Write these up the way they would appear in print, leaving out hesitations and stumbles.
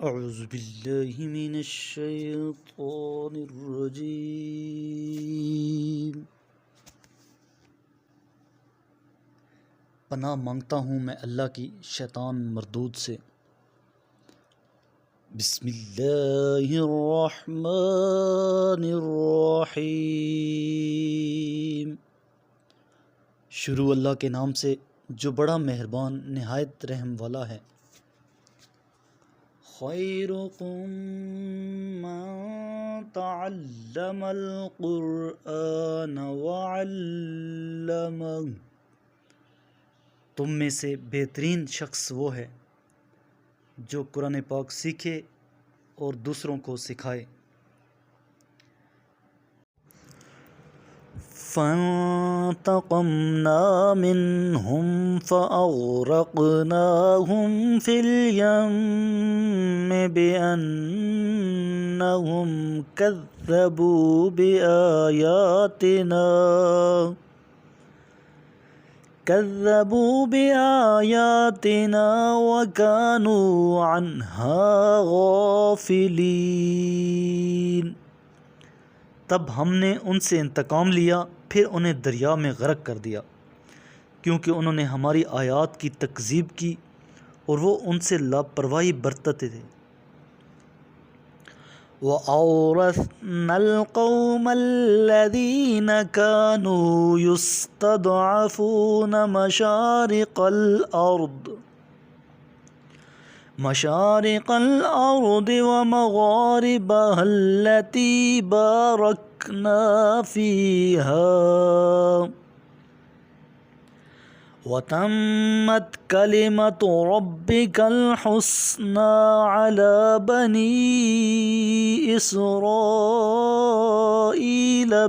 اعوذ باللہ من الشیطان الرجیم۔ پناہ مانگتا ہوں میں اللہ کی شیطان مردود سے۔ بسم اللہ الرحمن الرحیم۔ شروع اللہ کے نام سے جو بڑا مہربان نہایت رحم والا ہے۔ خیرکم من تعلم القرآن وعلمہ، تم میں سے بہترین شخص وہ ہے جو قرآن پاک سیکھے اور دوسروں کو سکھائے۔ فانتقمنا منهم فأغرقناهم في اليم بأنهم كذبوا بآياتنا وكانوا عنها غافلين۔ تب ہم نے ان سے انتقام لیا، پھر انہیں دریا میں غرق کر دیا، کیونکہ انہوں نے ہماری آیات کی تکذیب کی اور وہ ان سے لاپرواہی برتتے تھے۔ وَأَوْرَثْنَا الْقَوْمَ الَّذِينَ كَانُوا يُسْتَضْعَفُونَ مَشَارِقَ الْأَرْضِ وَمَغَارِبَهَا الَّتِي بَارَكْنَا فِيهَا وَتَمَّتْ كَلِمَةُ رَبِّكَ الْحُسْنَى عَلَى بَنِي إِسْرَائِيلَ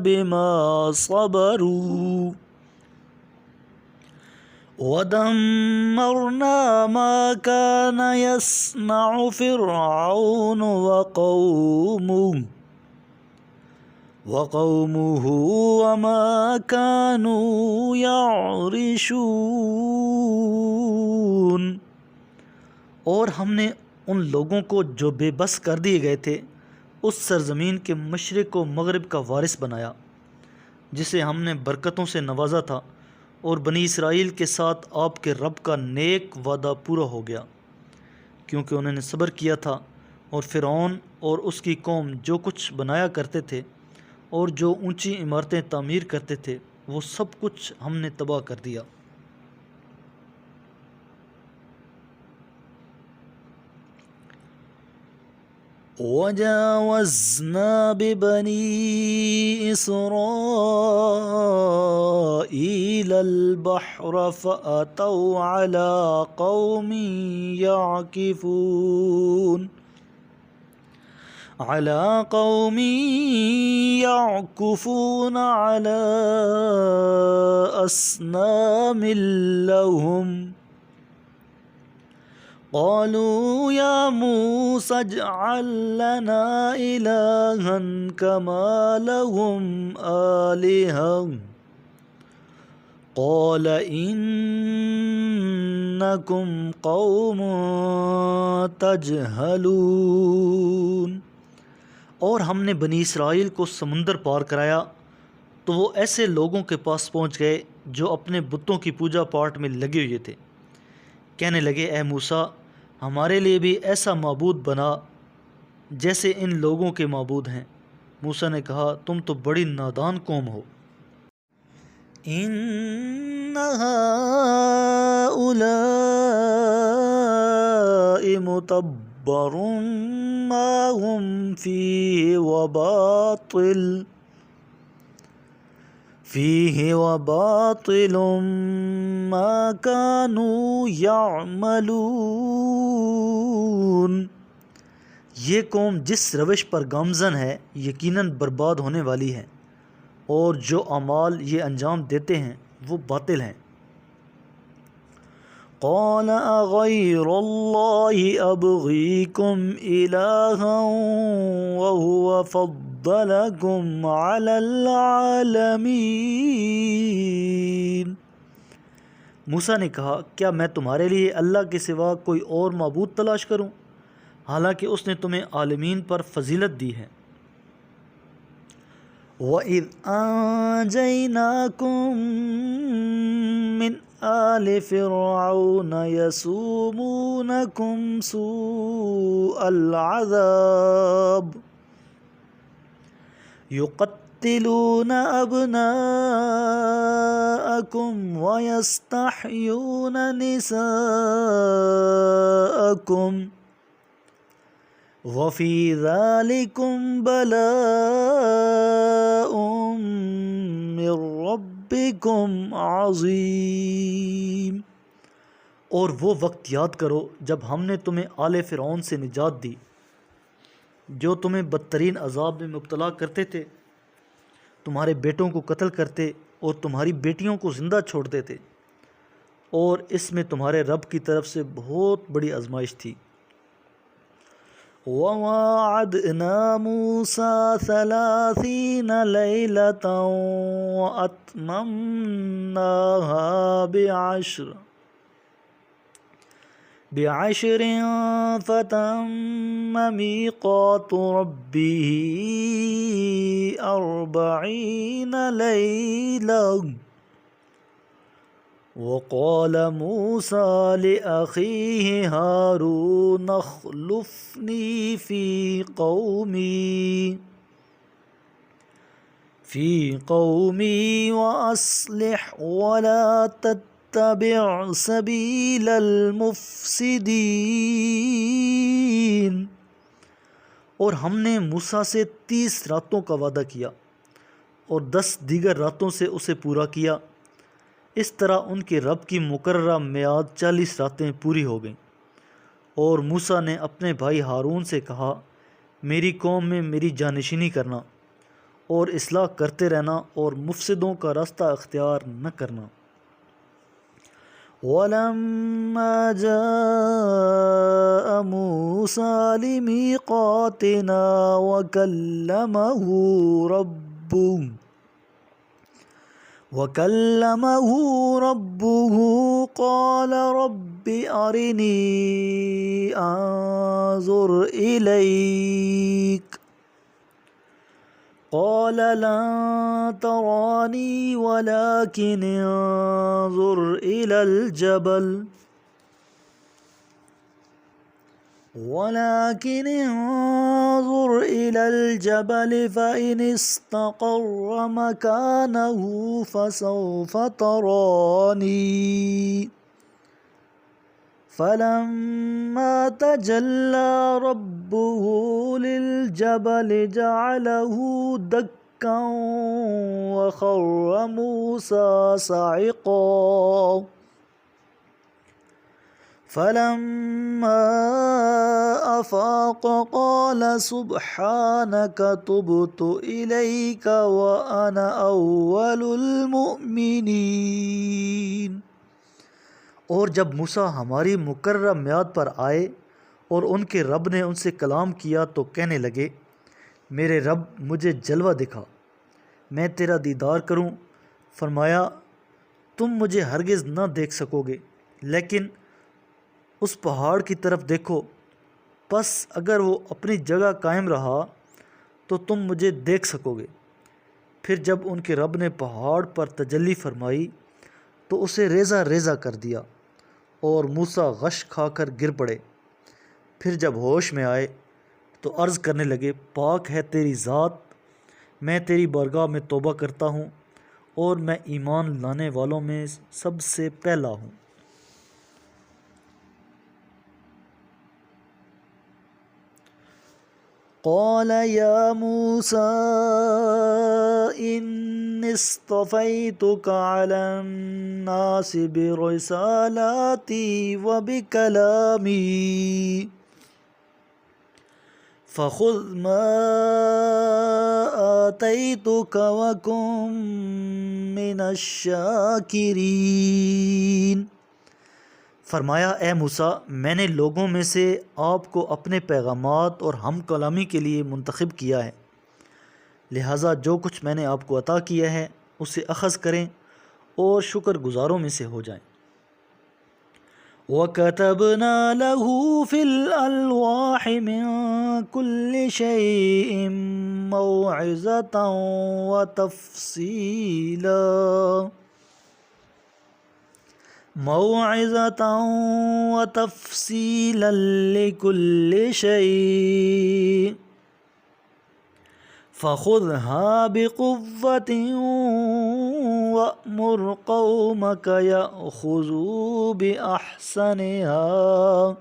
بِمَا صَبَرُوا وَدَمَّرْنَا مَا كَانَ يَصْنَعُ فِرْعَوْنُ وَقَوْمُهُ وَمَا كَانُوا يَعْرِشُونَ۔ اور ہم نے ان لوگوں کو جو بے بس کر دیے گئے تھے اس سرزمین کے مشرق و مغرب کا وارث بنایا، جسے ہم نے برکتوں سے نوازا تھا، اور بنی اسرائیل کے ساتھ آپ کے رب کا نیک وعدہ پورا ہو گیا، کیونکہ انہوں نے صبر کیا تھا۔ اور فرعون اور اس کی قوم جو کچھ بنایا کرتے تھے اور جو اونچی عمارتیں تعمیر کرتے تھے وہ سب کچھ ہم نے تباہ کر دیا۔ وَجَاوَزْنَا بِبَنِي إِسْرَائِيلَ الْبَحْرَ فَأَتَوْا عَلَى قَوْمٍ يَعْكُفُونَ عَلَى أَصْنَامٍ لَهُمْ قالوا يا موسى اجعل لنا إلها كما لهم آلهة قال إنكم قوم تجهلون۔ اور ہم نے بنی اسرائیل کو سمندر پار کرایا تو وہ ایسے لوگوں کے پاس پہنچ گئے جو اپنے بتوں کی پوجا پاٹ میں لگے ہوئے تھے۔ کہنے لگے اے موسیٰ، ہمارے لیے بھی ایسا معبود بنا جیسے ان لوگوں کے معبود ہیں۔ موسیٰ نے کہا تم تو بڑی نادان قوم ہو۔ ان هؤلاء متبر ما هم فيه وباطل ما كانوا يعملون۔ یہ قوم جس روش پر گامزن ہے یقیناً برباد ہونے والی ہے، اور جو اعمال یہ انجام دیتے ہیں وہ باطل ہیں۔ قال اغیر اللہ ابغیکم الہا وهو فضلکم علی العالمین۔ موسیٰ نے کہا کیا میں تمہارے لیے اللہ کے سوا کوئی اور معبود تلاش کروں، حالانکہ اس نے تمہیں عالمین پر فضیلت دی ہے۔ وَإِذْ أَنجَيْنَاكُم مِّنْ آلِ فِرْعَوْنَ يَسُومُونَكُمْ سُوءَ الْعَذَابِ يُقَتِّلُونَ أَبْنَاءَكُمْ وَيَسْتَحْيُونَ نِسَاءَكُمْ وَفِي ذَلِكُمْ بَلَاءٌ مِّن رَّبِّكُمْ عَظِيمٌ۔ اور وہ وقت یاد کرو جب ہم نے تمہیں آل فرعون سے نجات دی، جو تمہیں بدترین عذاب میں مبتلا کرتے تھے، تمہارے بیٹوں کو قتل کرتے اور تمہاری بیٹیوں کو زندہ چھوڑ دیتے، اور اس میں تمہارے رب کی طرف سے بہت بڑی آزمائش تھی۔ وَوَاعَدْنَا مُوسَىٰ 30 لَيْلَةً وَأَتْمَمْنَاهَا بِعَشْرٍ فَتَمَّ مِيقَاتُ رَبِّهِ 40 لَيْلَةً وقال موسى لأخيه هارون اخلفني في قومي وأصلح ولا تتبع سبيل المفسدين۔ اور ہم نے موسیٰ سے 30 راتوں کا وعدہ کیا اور 10 دیگر راتوں سے اسے پورا کیا۔ اس طرح ان کے رب کی مقررہ میعاد 40 راتیں پوری ہو گئیں۔ اور موسیٰ نے اپنے بھائی ہارون سے کہا، میری قوم میں میری جانشینی کرنا اور اصلاح کرتے رہنا اور مفسدوں کا راستہ اختیار نہ کرنا۔ وَلَمَّا جَاءَ مُوسَىٰ لِمِيقَاتِنَا وَكَلَّمَهُ رَبُّهُ قَالَ رَبِّ أَرِنِي أَنظُرْ إِلَيْكَ قَالَ لَن تَرَانِي وَلَكِنِ انظُرْ إِلَى الْجَبَلِ فَإِنِ اسْتَقَرَّ مَكَانَهُ فَسَوْفَ تَرَانِي فَلَمَّا تَجَلَّى رَبُّهُ لِلْجَبَلِ جَعَلَهُ دَكًّا وَخَرَّ مُوسَىٰ صَعِقًا فَلَمَّا أَفَاقَ قَالَ سُبْحَانَكَ تُبْتُ إِلَيْكَ وَأَنَا أَوَّلُ الْمُؤْمِنِينَ۔ اور جب موسیٰ ہماری مقررہ میعاد پر آئے اور ان کے رب نے ان سے کلام کیا تو کہنے لگے، میرے رب مجھے جلوہ دکھا، میں تیرا دیدار کروں۔ فرمایا، تم مجھے ہرگز نہ دیکھ سکو گے، لیکن اس پہاڑ کی طرف دیکھو، پس اگر وہ اپنی جگہ قائم رہا تو تم مجھے دیکھ سکو گے۔ پھر جب ان کے رب نے پہاڑ پر تجلی فرمائی تو اسے ریزہ ریزہ کر دیا اور موسیٰ غش کھا کر گر پڑے۔ پھر جب ہوش میں آئے تو عرض کرنے لگے، پاک ہے تیری ذات، میں تیری بارگاہ میں توبہ کرتا ہوں اور میں ایمان لانے والوں میں سب سے پہلا ہوں۔ قال يا موسى إني اصطفيتك على الناس برسالاتي وبكلامي فخذ ما آتيتك وكن من الشاكرين۔ فرمایا، اے موسیٰ، میں نے لوگوں میں سے آپ کو اپنے پیغامات اور ہم کلامی کے لیے منتخب کیا ہے، لہٰذا جو کچھ میں نے آپ کو عطا کیا ہے اسے اخذ کریں اور شکر گزاروں میں سے ہو جائیں۔ وَكَتَبْنَا لَهُ فِي الْأَلْوَاحِ مِنْ كُلِّ شَيْءٍ مَوْعِظَةً وَتَفْصِيلًا لِكُلِّ شَيْءٍ فَخُذْهَا بِقُوَّةٍ وَأْمُرْ قَوْمَكَ يَأْخُذُوا بِأَحْسَنِهَا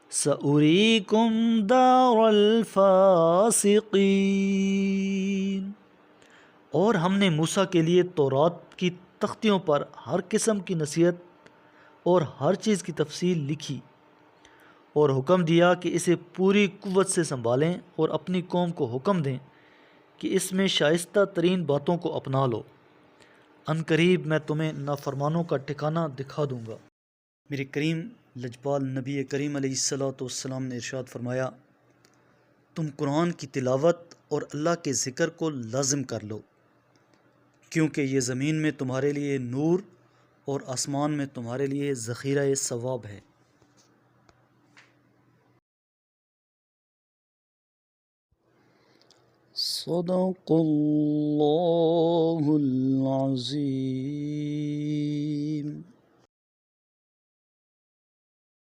سَأُرِيكُمْ دَارَ الْفَاسِقِينَ۔ اور ہم نے موسیٰ کے لیے تورات کی تختیوں پر ہر قسم کی نصیحت اور ہر چیز کی تفصیل لکھی اور حکم دیا کہ اسے پوری قوت سے سنبھالیں اور اپنی قوم کو حکم دیں کہ اس میں شائستہ ترین باتوں کو اپنا لو، ان قریب میں تمہیں نافرمانوں کا ٹھکانہ دکھا دوں گا۔ میرے کریم لجپال نبی کریم علیہ الصلوۃ والسلام نے ارشاد فرمایا، تم قرآن کی تلاوت اور اللہ کے ذکر کو لازم کر لو، کیونکہ یہ زمین میں تمہارے لیے نور اور آسمان میں تمہارے لیے ذخیرہ ثواب ہے۔ صدق اللہ العظیم۔